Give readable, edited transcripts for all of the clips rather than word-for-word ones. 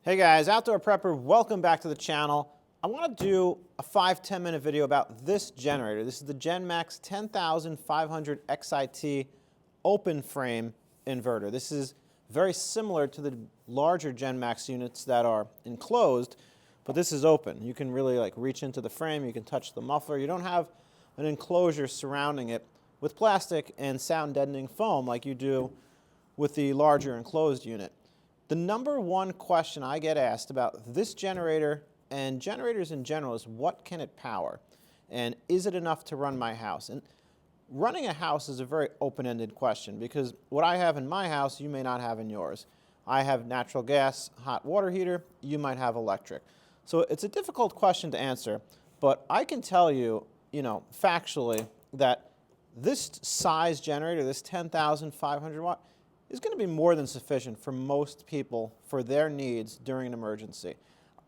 Hey guys, Outdoor Prepper, welcome back to the channel. I want to do a 5-10 minute video about this generator. This is the Genmax 10500 XIT open frame inverter. This is very similar to the larger Genmax units that are enclosed, but this is open. You can really reach into the frame, you can touch the muffler. You don't have an enclosure surrounding it with plastic and sound deadening foam like you do with the larger enclosed unit. The number one question I get asked about this generator and generators in general is what can it power? And is it enough to run my house? And running a house is a very open-ended question because what I have in my house, you may not have in yours. I have natural gas hot water heater, you might have electric. So it's a difficult question to answer, but I can tell you, factually that this size generator, this 10,500 watt, is going to be more than sufficient for most people for their needs during an emergency.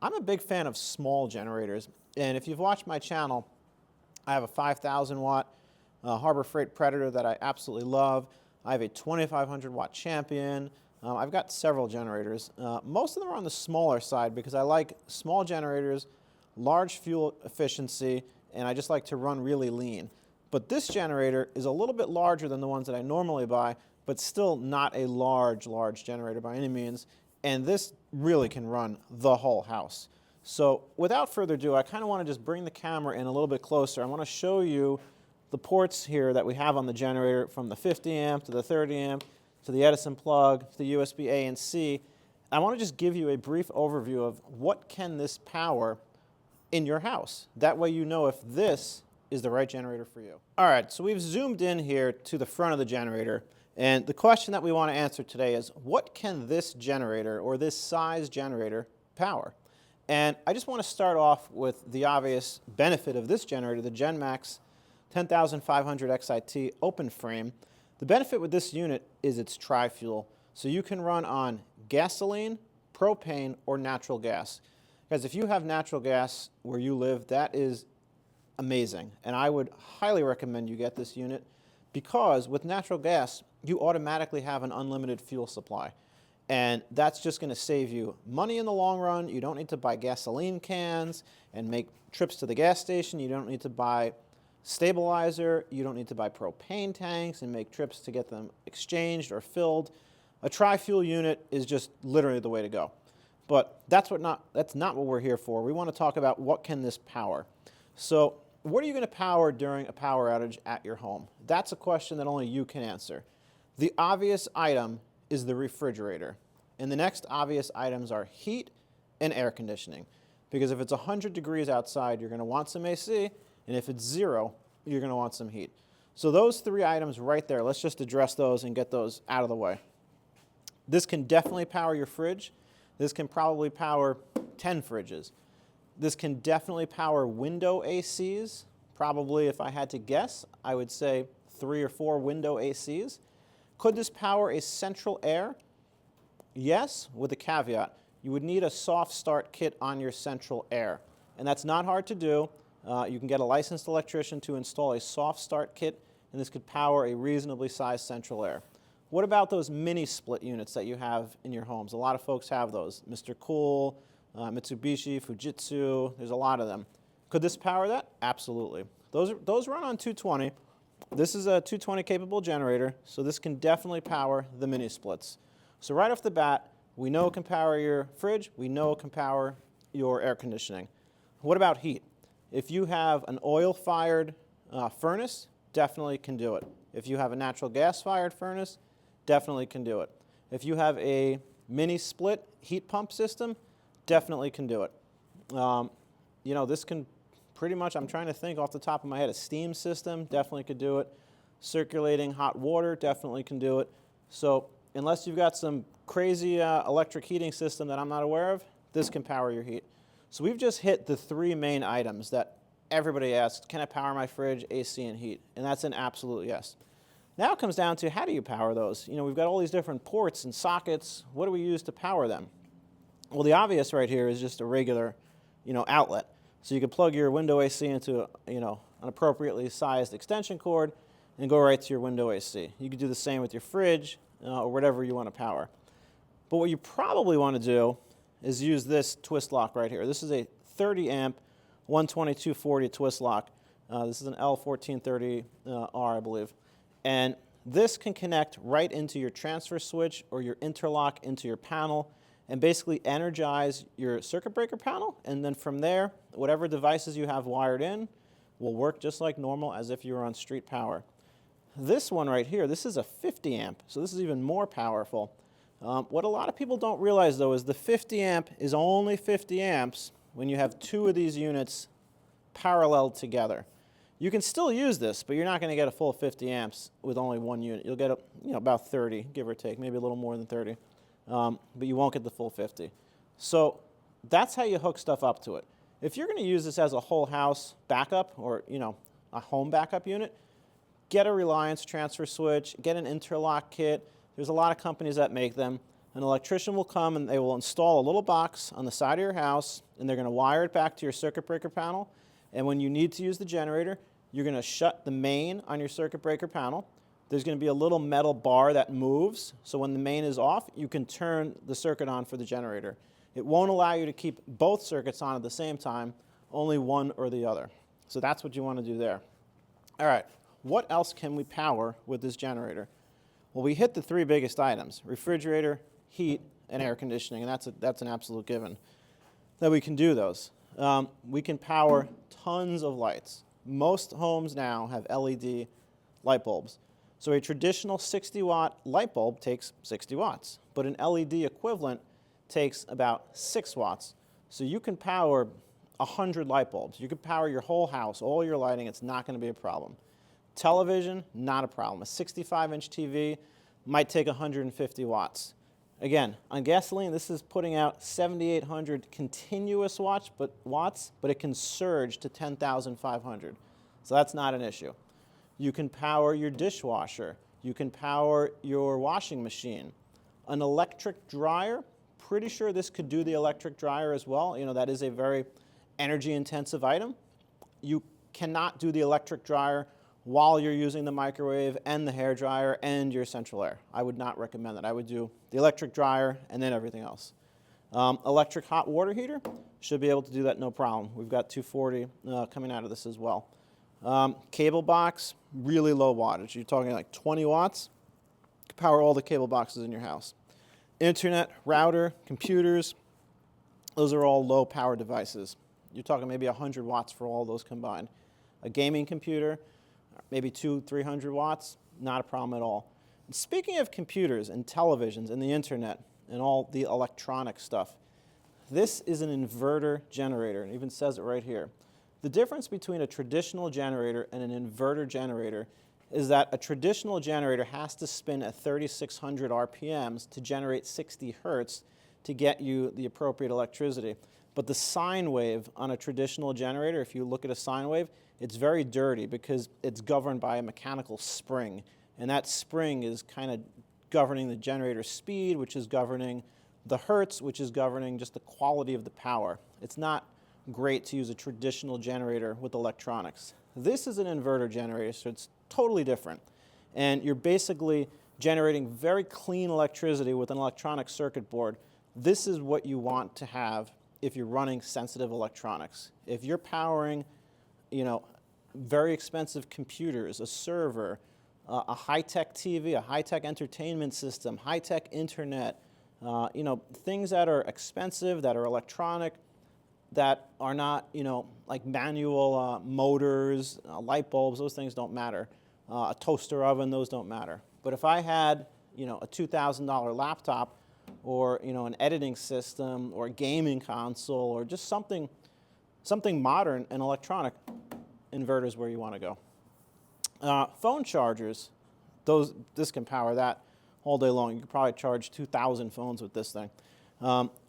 I'm a big fan of small generators, and if you've watched my channel, I have a 5,000 watt Harbor Freight Predator that I absolutely love. I have a 2,500 watt Champion. I've got several generators. Most of them are on the smaller side because I like small generators, large fuel efficiency, and I just like to run really lean. But this generator is a little bit larger than the ones that I normally buy, but still not a large generator by any means, and this really can run the whole house. So without further ado, I kind of want to just bring the camera in a little bit closer. I want to show you the ports here that we have on the generator, from the 50 amp to the 30 amp to the Edison plug to the USB A and C. I want to just give you a brief overview of what can this power in your house. That way you know if this is the right generator for you. All right, so we've zoomed in here to the front of the generator. And the question that we want to answer today is, what can this generator or this size generator power? And I just want to start off with the obvious benefit of this generator, the Genmax 10500 XIT open frame. The benefit with this unit is it's tri-fuel. So you can run on gasoline, propane, or natural gas. Because if you have natural gas where you live, that is amazing. And I would highly recommend you get this unit because with natural gas, you automatically have an unlimited fuel supply. And that's just going to save you money in the long run. You don't need to buy gasoline cans and make trips to the gas station. You don't need to buy stabilizer. You don't need to buy propane tanks and make trips to get them exchanged or filled. A tri-fuel unit is just literally the way to go. But that's not what we're here for. We want to talk about what can this power. So what are you going to power during a power outage at your home? That's a question that only you can answer. The obvious item is the refrigerator. And the next obvious items are heat and air conditioning. Because if it's 100 degrees outside, you're going to want some AC. And if it's 0, you're going to want some heat. So those three items right there, let's just address those and get those out of the way. This can definitely power your fridge. This can probably power 10 fridges. This can definitely power window ACs. Probably, if I had to guess, I would say 3 or 4 window ACs. Could this power a central air? Yes, with a caveat. You would need a soft start kit on your central air. And that's not hard to do. You can get a licensed electrician to install a soft start kit, and this could power a reasonably sized central air. What about those mini split units that you have in your homes? A lot of folks have those. Mr. Cool, Mitsubishi, Fujitsu, there's a lot of them. Could this power that? Absolutely. Those run on 220. This is a 220 capable generator, so this can definitely power the mini splits. So right off the bat, we know it can power your fridge, we know it can power your air conditioning. What about heat? If you have an oil-fired furnace, definitely can do it. If you have a natural gas-fired furnace, definitely can do it. If you have a mini split heat pump system, definitely can do it. This can pretty much, I'm trying to think off the top of my head, a steam system definitely could do it. Circulating hot water definitely can do it. So unless you've got some crazy electric heating system that I'm not aware of, this can power your heat. So we've just hit the 3 main items that everybody asks, can I power my fridge, AC, and heat? And that's an absolute yes. Now it comes down to, how do you power those? We've got all these different ports and sockets. What do we use to power them? Well, the obvious right here is just a regular, outlet. So you can plug your window AC into, an appropriately sized extension cord and go right to your window AC. You can do the same with your fridge or whatever you want to power. But what you probably want to do is use this twist lock right here. This is a 30 amp 12240 twist lock. This is an L1430R, I believe. And this can connect right into your transfer switch or your interlock into your panel and basically energize your circuit breaker panel. And then from there, whatever devices you have wired in will work just like normal as if you were on street power. This one right here, this is a 50 amp, so this is even more powerful. What a lot of people don't realize though is the 50 amp is only 50 amps when you have two of these units paralleled together. You can still use this, but you're not going to get a full 50 amps with only one unit. You'll get about 30, give or take, maybe a little more than 30, but you won't get the full 50. So that's how you hook stuff up to it. If you're going to use this as a whole house backup or a home backup unit, get a Reliance transfer switch, get an interlock kit. There's a lot of companies that make them. An electrician will come and they will install a little box on the side of your house, and they're going to wire it back to your circuit breaker panel. And when you need to use the generator, you're going to shut the main on your circuit breaker panel. There's going to be a little metal bar that moves, so when the main is off, you can turn the circuit on for the generator. It won't allow you to keep both circuits on at the same time, only one or the other. So that's what you want to do there. All right, what else can we power with this generator? Well, we hit the three biggest items: refrigerator, heat, and air conditioning, and that's an absolute given that we can do those. We can power tons of lights. Most homes now have LED light bulbs. So a traditional 60-watt light bulb takes 60 watts, but an LED equivalent takes about 6 watts. So you can power 100 light bulbs. You can power your whole house, all your lighting. It's not going to be a problem. Television, not a problem. A 65-inch TV might take 150 watts. Again, on gasoline, this is putting out 7,800 continuous watts, but it can surge to 10,500. So that's not an issue. You can power your dishwasher. You can power your washing machine. An electric dryer, pretty sure this could do the electric dryer as well. That is a very energy-intensive item. You cannot do the electric dryer while you're using the microwave and the hair dryer and your central air. I would not recommend that. I would do the electric dryer and then everything else. Electric hot water heater, should be able to do that no problem. We've got 240 coming out of this as well. Cable box, really low wattage. You're talking like 20 watts. You can power all the cable boxes in your house. Internet, router, computers, those are all low power devices. You're talking maybe 100 watts for all those combined. A gaming computer, maybe 200-300 watts, not a problem at all. And speaking of computers and televisions and the internet and all the electronic stuff, this is an inverter generator. It even says it right here. The difference between a traditional generator and an inverter generator is that a traditional generator has to spin at 3,600 RPMs to generate 60 hertz to get you the appropriate electricity. But the sine wave on a traditional generator, if you look at a sine wave, it's very dirty because it's governed by a mechanical spring. And that spring is kind of governing the generator speed, which is governing the hertz, which is governing just the quality of the power. It's not great to use a traditional generator with electronics. This is an inverter generator, so it's totally different. And you're basically generating very clean electricity with an electronic circuit board. This is what you want to have if you're running sensitive electronics. If you're powering very expensive computers, a server, a high-tech TV, a high-tech entertainment system, high-tech internet, things that are expensive, that are electronic, that are not, like manual motors, light bulbs, those things don't matter. A toaster oven, those don't matter. But if I had, a $2,000 laptop or, an editing system or a gaming console or just something modern and electronic, inverter is where you want to go. Phone chargers, this can power that all day long. You could probably charge 2,000 phones with this thing.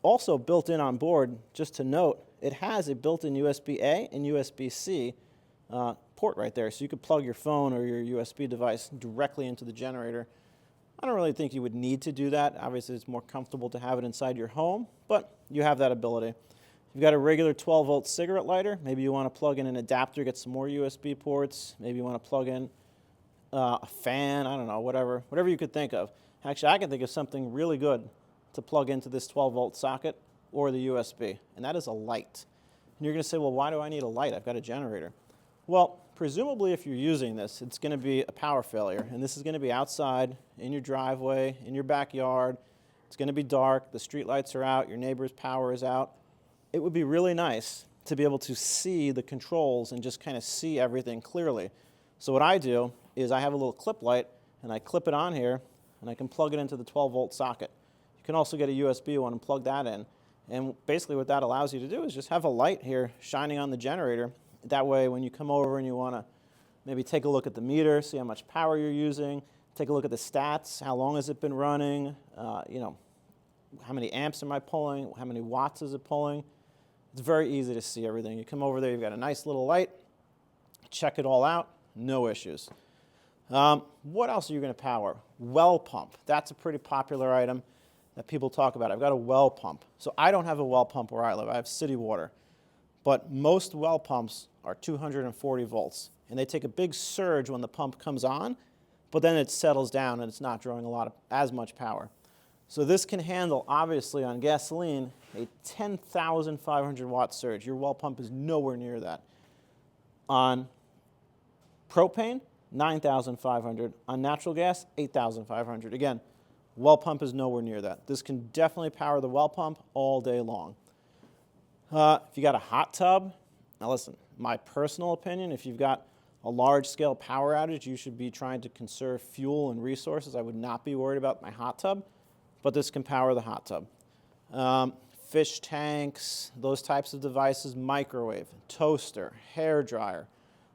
Also built in on board, just to note, it has a built-in USB-A and USB-C port right there. So you could plug your phone or your USB device directly into the generator. I don't really think you would need to do that. Obviously, it's more comfortable to have it inside your home, but you have that ability. You've got a regular 12-volt cigarette lighter. Maybe you want to plug in an adapter, get some more USB ports. Maybe you want to plug in a fan, I don't know, whatever you could think of. Actually, I can think of something really good to plug into this 12-volt socket. or the USB, and that is a light. And you're going to say, well, why do I need a light? I've got a generator. Well, presumably if you're using this, it's going to be a power failure, and this is going to be outside, in your driveway, in your backyard. It's going to be dark, the street lights are out, your neighbor's power is out. It would be really nice to be able to see the controls and just kind of see everything clearly. So what I do is I have a little clip light, and I clip it on here, and I can plug it into the 12-volt socket. You can also get a USB one and plug that in. And basically what that allows you to do is just have a light here shining on the generator. That way when you come over and you want to maybe take a look at the meter, see how much power you're using, take a look at the stats, how long has it been running, you know, how many amps am I pulling, how many watts is it pulling. It's very easy to see everything. You come over there, you've got a nice little light, check it all out, no issues. What else are you going to power? Well pump. That's a pretty popular item that people talk about. I've got a well pump. So I don't have a well pump where I live. I have city water. But most well pumps are 240 volts. And they take a big surge when the pump comes on, but then it settles down and it's not drawing as much power. So this can handle, obviously, on gasoline, a 10,500 watt surge. Your well pump is nowhere near that. On propane, 9,500. On natural gas, 8,500. Again, well pump is nowhere near that. This can definitely power the well pump all day long. If you got a hot tub, now listen, my personal opinion, if you've got a large-scale power outage, you should be trying to conserve fuel and resources. I would not be worried about my hot tub, but this can power the hot tub. Fish tanks, those types of devices, microwave, toaster, hair dryer.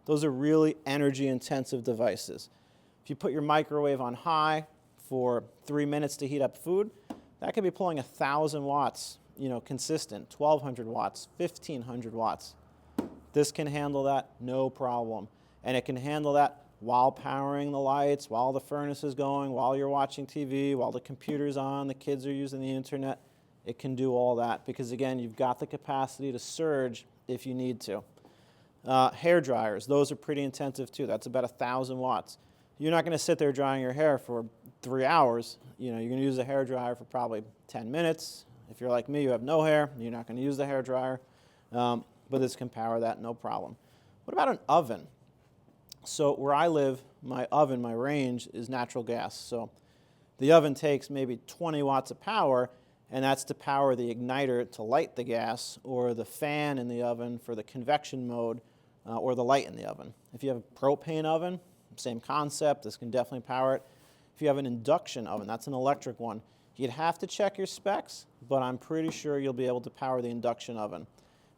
Those are really energy-intensive devices. If you put your microwave on high for 3 minutes to heat up food, that could be pulling 1,000 watts, you know, consistent, 1,200 watts, 1,500 watts. This can handle that, no problem. And it can handle that while powering the lights, while the furnace is going, while you're watching TV, while the computer's on, the kids are using the internet. It can do all that because, again, you've got the capacity to surge if you need to. Hair dryers, those are pretty intensive too. That's about 1,000 watts. You're not going to sit there drying your hair for 3 hours. You know, you're going to use a hair dryer for probably 10 minutes. If you're like me, you have no hair, you're not going to use the hair dryer. But this can power that, no problem. What about an oven? So where I live, my oven, my range is natural gas. So the oven takes maybe 20 watts of power, and that's to power the igniter to light the gas, or the fan in the oven for the convection mode, or the light in the oven. If you have a propane oven, same concept, this can definitely power it. If you have an induction oven, that's an electric one, you'd have to check your specs, but I'm pretty sure you'll be able to power the induction oven.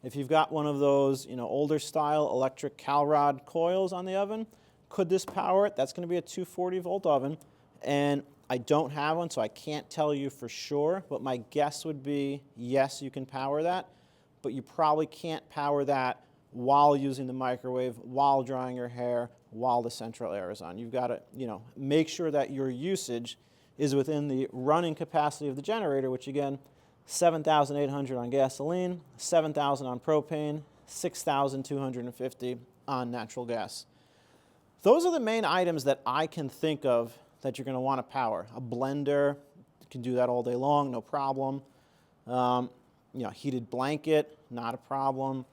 If you've got one of those, you know, older style electric cal rod coils on the oven, could this power it? That's going to be a 240 volt oven, and I don't have one, so I can't tell you for sure, but my guess would be yes, you can power that, but you probably can't power that while using the microwave, while drying your hair, while the central air is on. You've got to, you know, make sure that your usage is within the running capacity of the generator, which again, 7,800 on gasoline, 7,000 on propane, 6,250 on natural gas. Those are the main items that I can think of that you're going to want to power. A blender, you can do that all day long, no problem. You know, heated blanket, not a problem.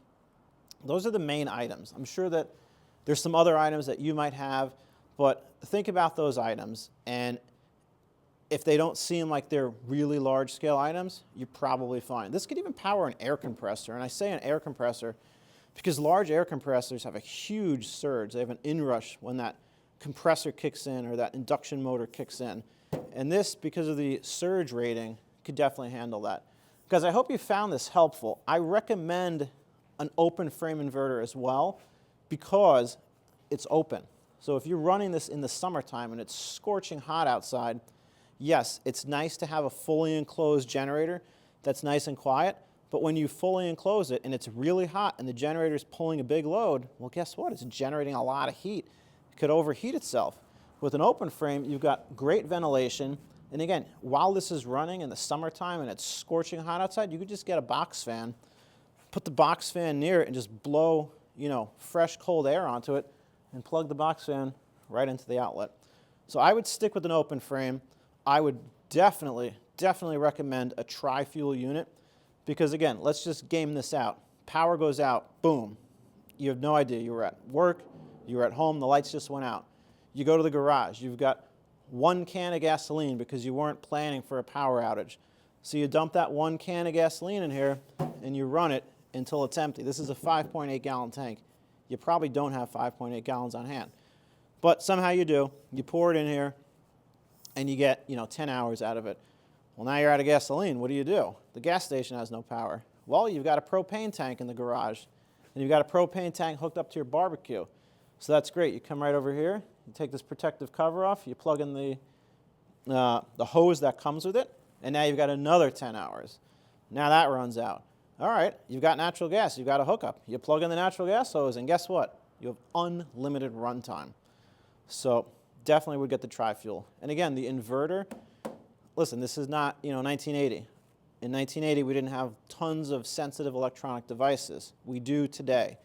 Those are the main items. I'm sure that there's some other items that you might have, but think about those items, and if they don't seem like they're really large-scale items, you're probably fine. This could even power an air compressor, and I say an air compressor because large air compressors have a huge surge. They have an inrush when that compressor kicks in or that induction motor kicks in. And this, because of the surge rating, could definitely handle that. Guys, I hope you found this helpful. I recommend an open frame inverter as well because it's open. So if you're running this in the summertime and it's scorching hot outside, yes, it's nice to have a fully enclosed generator that's nice and quiet, but when you fully enclose it and it's really hot and the generator is pulling a big load, well, guess what? It's generating a lot of heat. It could overheat itself. With an open frame, you've got great ventilation. And again, while this is running in the summertime and it's scorching hot outside, you could just get a box fan, put the box fan near it and just blow, you know, fresh cold air onto it and plug the box fan right into the outlet. So I would stick with an open frame. I would definitely recommend a tri-fuel unit. Because again, let's just game this out. Power goes out, boom. You have no idea. You were at work, you were at home, the lights just went out. You go to the garage, you've got 1 can of gasoline because you weren't planning for a power outage. So you dump that 1 can of gasoline in here and you run it until it's empty. This is a 5.8 gallon tank. You probably don't have 5.8 gallons on hand. But somehow you do. You pour it in here and you get 10 hours out of it. Well, now you're out of gasoline. What do? The gas station has no power. Well, you've got a propane tank in the garage, and you've got a propane tank hooked up to your barbecue. So that's great. You come right over here, you take this protective cover off, you plug in the hose that comes with it, and now you've got another 10 hours. Now that runs out. All right, you've got natural gas, you've got a hookup. You plug in the natural gas hose, and guess what? You have unlimited runtime. So definitely would get the tri-fuel. And again, the inverter, listen, this is not 1980. In 1980, we didn't have tons of sensitive electronic devices. We do today.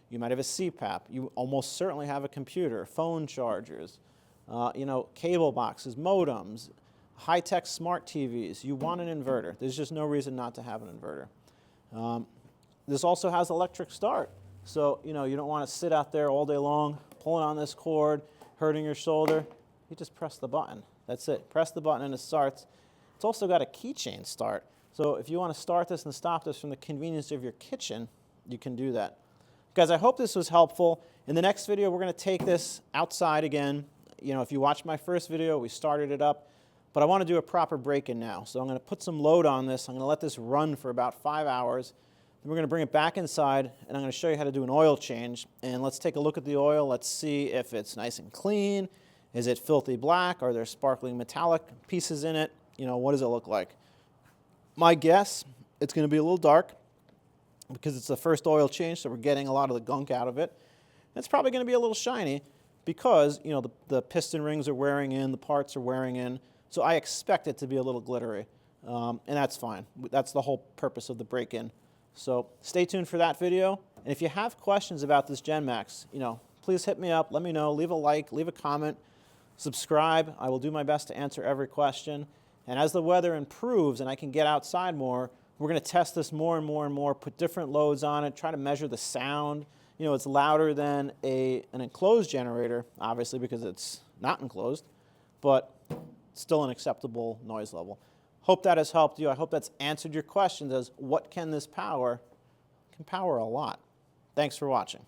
You might have a CPAP. You almost certainly have a computer, phone chargers, cable boxes, modems, high-tech smart TVs. You want an inverter. There's just no reason not to have an inverter. This also has electric start. So, you don't want to sit out there all day long, pulling on this cord, hurting your shoulder. You just press the button. That's it. Press the button and it starts. It's also got a keychain start. So if you want to start this and stop this from the convenience of your kitchen, you can do that. Guys, I hope this was helpful. In the next video, we're going to take this outside again. If you watched my first video, we started it up. But I want to do a proper break-in now. So I'm going to put some load on this. I'm going to let this run for about 5 hours. Then we're going to bring it back inside, and I'm going to show you how to do an oil change. And let's take a look at the oil. Let's see if it's nice and clean. Is it filthy black? Are there sparkling metallic pieces in it? What does it look like? My guess, it's going to be a little dark because it's the first oil change, so we're getting a lot of the gunk out of it. And it's probably going to be a little shiny because, the piston rings are wearing in, the parts are wearing in. So I expect it to be a little glittery, and that's fine. That's the whole purpose of the break-in. So stay tuned for that video. And if you have questions about this Genmax, please hit me up. Let me know. Leave a like. Leave a comment. Subscribe. I will do my best to answer every question. And as the weather improves and I can get outside more, we're going to test this more and more and more, put different loads on it, try to measure the sound. It's louder than an enclosed generator, obviously, because it's not enclosed, but still an acceptable noise level. Hope that has helped you. I hope that's answered your questions as what can this power? It can power a lot. Thanks for watching.